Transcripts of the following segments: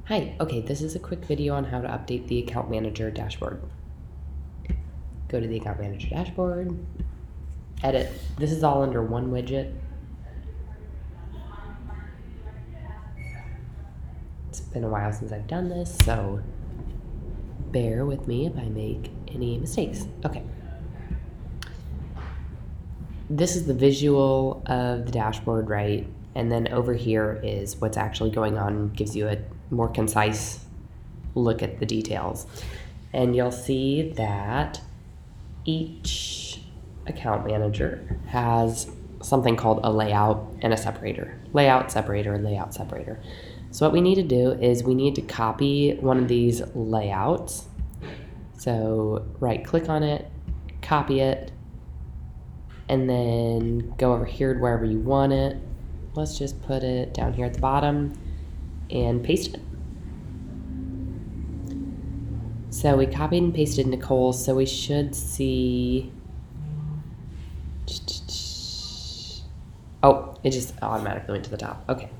Hi, okay, this is a quick video on how to update the account manager dashboard. Go to the account manager dashboard, edit. This is all under one widget. It's been a while since I've done this, so bear with me if I make any mistakes. Okay. This is the visual of the dashboard, right? And then over here is what's actually going on, gives you a more concise look at the details. And you'll see that each account manager has something called a layout and a separator. Layout, separator, layout, separator. So what we need to do is we need to copy one of these layouts. So right click on it, copy it, and then go over here to wherever you want it. Let's just put it down here at the bottom and paste it. So we copied and pasted Nicole's, so we should see. Oh, it just automatically went to the top. Okay.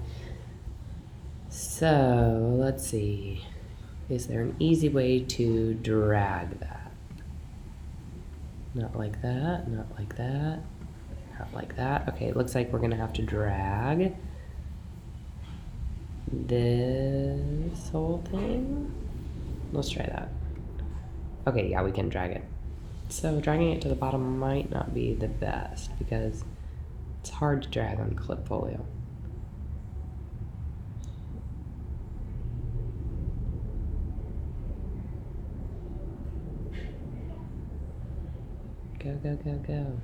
So let's see. Is there an easy way to drag that? Not like that, not like that, not like that. Okay, it looks like we're gonna have to drag this whole thing. Let's try that. Okay, yeah, we can drag it. So dragging it to the bottom might not be the best because it's hard to drag on Klipfolio. Go, go, go, go.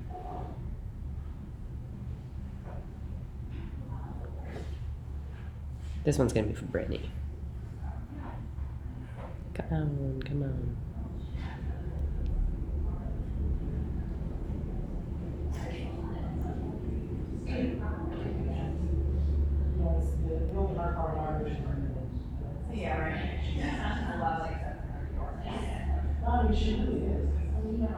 This one's gonna be for Brittany. Come on, come on. Yeah, right. A lot like that. I mean, she really is. I mean,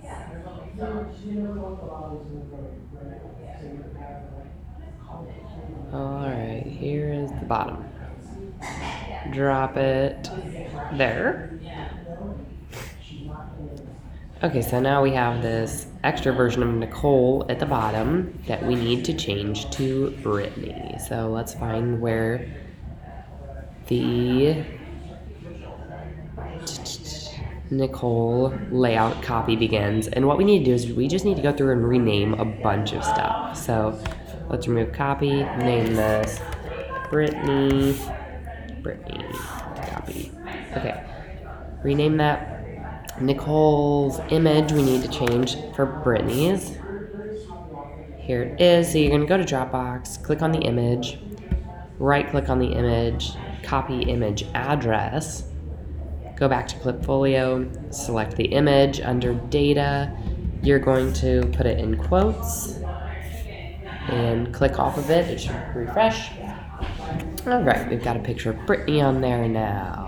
Yeah, there's only you so. never look a lot of them, right? So you have like, Alright, here is the bottom. Drop it there. Okay, so now we have this extra version of Nicole at the bottom that we need to change to Brittany. So let's find where the Nicole layout copy begins. And what we need to do is we just need to go through and rename a bunch of stuff. So let's remove copy, name this Brittany, copy. Okay, rename that. Nicole's image we need to change for Brittany's. Here it is. So you're going to go to Dropbox, click on the image, right click on the image, copy image address, go back to Klipfolio, select the image under data. You're going to put it in quotes and click off of it. It should refresh. All right, we've got a picture of Brittany on there now.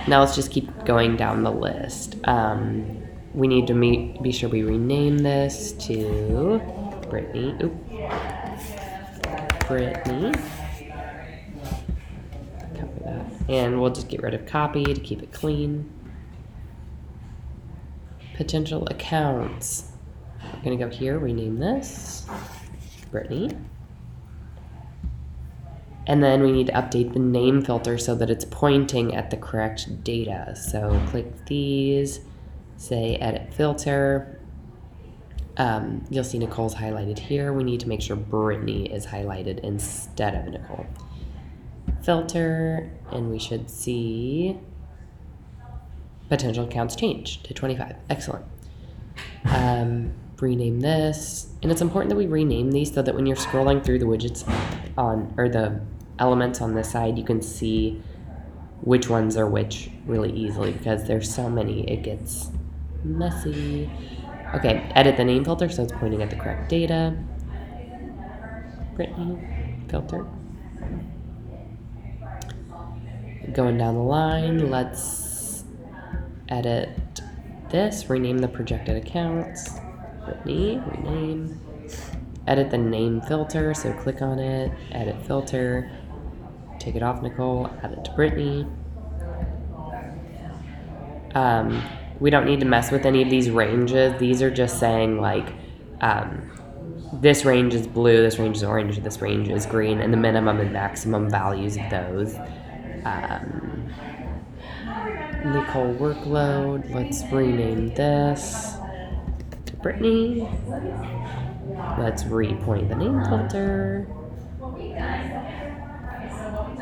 Now let's just keep going down the list. We need to be sure we rename this to Brittany. Oop. Brittany. Copy that. And we'll just get rid of copy to keep it clean. Potential accounts. We're going to go here, rename this Brittany. And then we need to update the name filter so that it's pointing at the correct data. So click these, say edit filter. You'll see Nicole's highlighted here. We need to make sure Brittany is highlighted instead of Nicole. Filter, and we should see potential accounts change to 25. Excellent. Rename this, and it's important that we rename these so that when you're scrolling through the widgets or the elements on this side, you can see which ones are which really easily because there's so many it gets messy. Okay, edit the name filter so it's pointing at the correct data. Brittany filter. Going down the line, let's edit this, rename the projected accounts. Brittany, rename. Edit the name filter, so click on it, edit filter. Take it off Nicole, add it to Brittany. We don't need to mess with any of these ranges. These are just saying like, this range is blue, this range is orange, this range is green, and the minimum and maximum values of those. Nicole workload, let's rename this to Brittany. Let's repoint the name filter.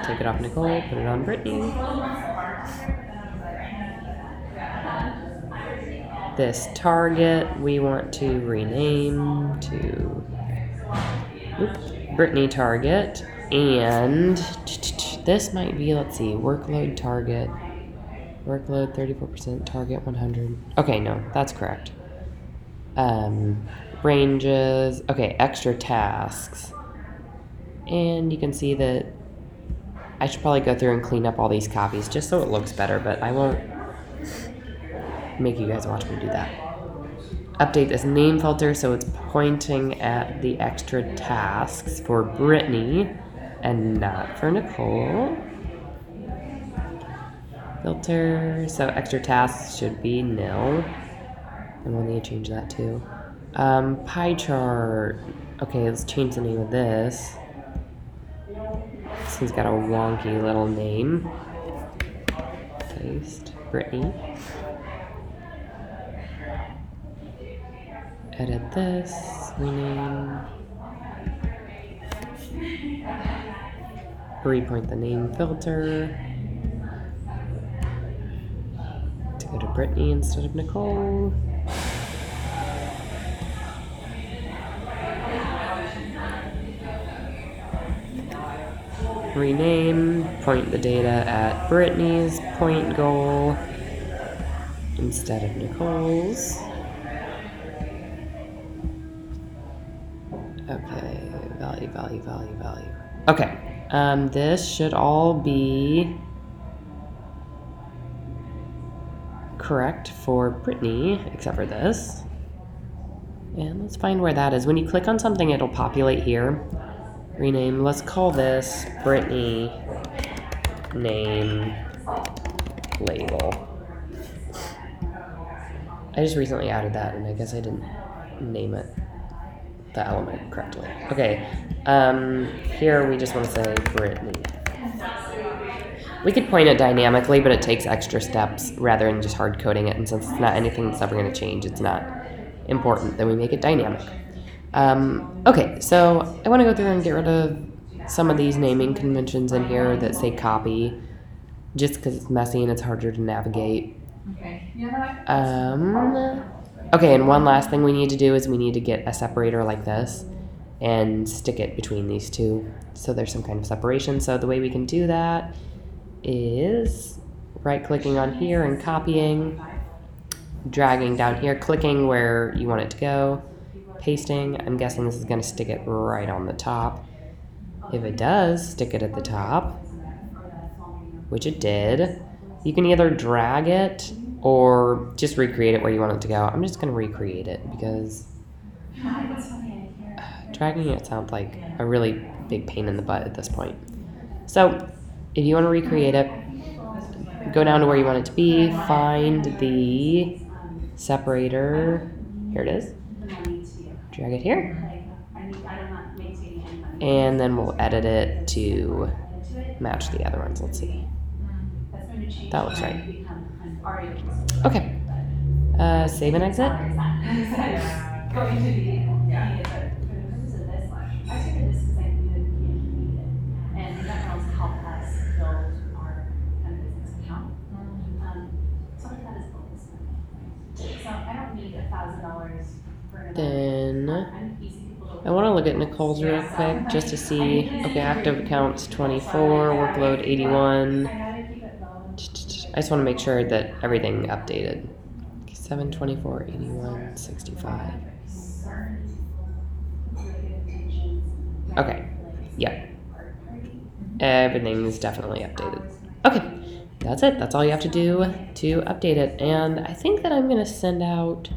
Take it off Nicole, put it on Brittany. This target we want to rename to Brittany target, and this might be, let's see, workload target. Workload 34%, target 100. Okay, no, that's correct. Ranges, okay, extra tasks. And you can see that I should probably go through and clean up all these copies just so it looks better, but I won't make you guys watch me do that. Update this name filter so it's pointing at the extra tasks for Brittany and not for Nicole. Filter, so extra tasks should be nil. And we'll need to change that too. Pie chart. Okay, let's change the name of this. This one's got a wonky little name. Paste, Brittany. Edit this, rename. Repoint the name filter to go to Brittany instead of Nicole. Rename, point the data at Brittany's point goal instead of Nicole's. Okay, value. Okay, this should all be correct for Brittany, except for this. And let's find where that is. When you click on something, it'll populate here. Rename, let's call this Brittany name label. I just recently added that and I guess I didn't name it, the element correctly. Okay, here we just want to say Brittany. We could point it dynamically, but it takes extra steps rather than just hard coding it, and since it's not anything that's ever going to change, it's not important, then we make it dynamic. Okay, so I want to go through and get rid of some of these naming conventions in here that say copy, just because it's messy and it's harder to navigate. Okay, and one last thing we need to do is we need to get a separator like this and stick it between these two so there's some kind of separation. So the way we can do that is right-clicking on here and copying, dragging down here, clicking where you want it to go, pasting. I'm guessing this is going to stick it right on the top. If it does stick it at the top, which it did, you can either drag it or just recreate it where you want it to go. I'm just going to recreate it because dragging it sounds like a really big pain in the butt at this point. So if you want to recreate it, go down to where you want it to be, find the separator, here it is, drag it here, and then we'll edit it to match the other ones. Let's see. That looks right. Okay. Save and exit. Then I want to look at Nicole's real quick just to see. Okay, active accounts 24, workload 81. I just want to make sure that everything updated. 7, 24, 81, 65. Okay, yeah. Everything is definitely updated. Okay, that's it. That's all you have to do to update it. And I think that I'm going to send out...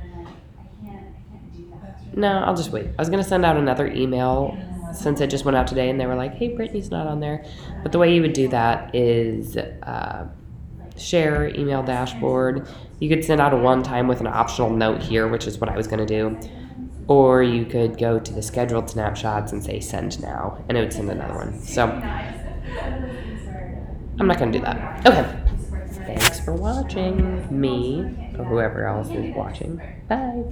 No, I'll just wait. I was going to send out another email since it just went out today and they were like, hey, Brittany's not on there. But the way you would do that is share email dashboard. You could send out a one time with an optional note here, which is what I was going to do. Or you could go to the scheduled snapshots and say send now, and it would send another one. So I'm not going to do that. Okay. Thanks for watching me, or whoever else is watching. Bye.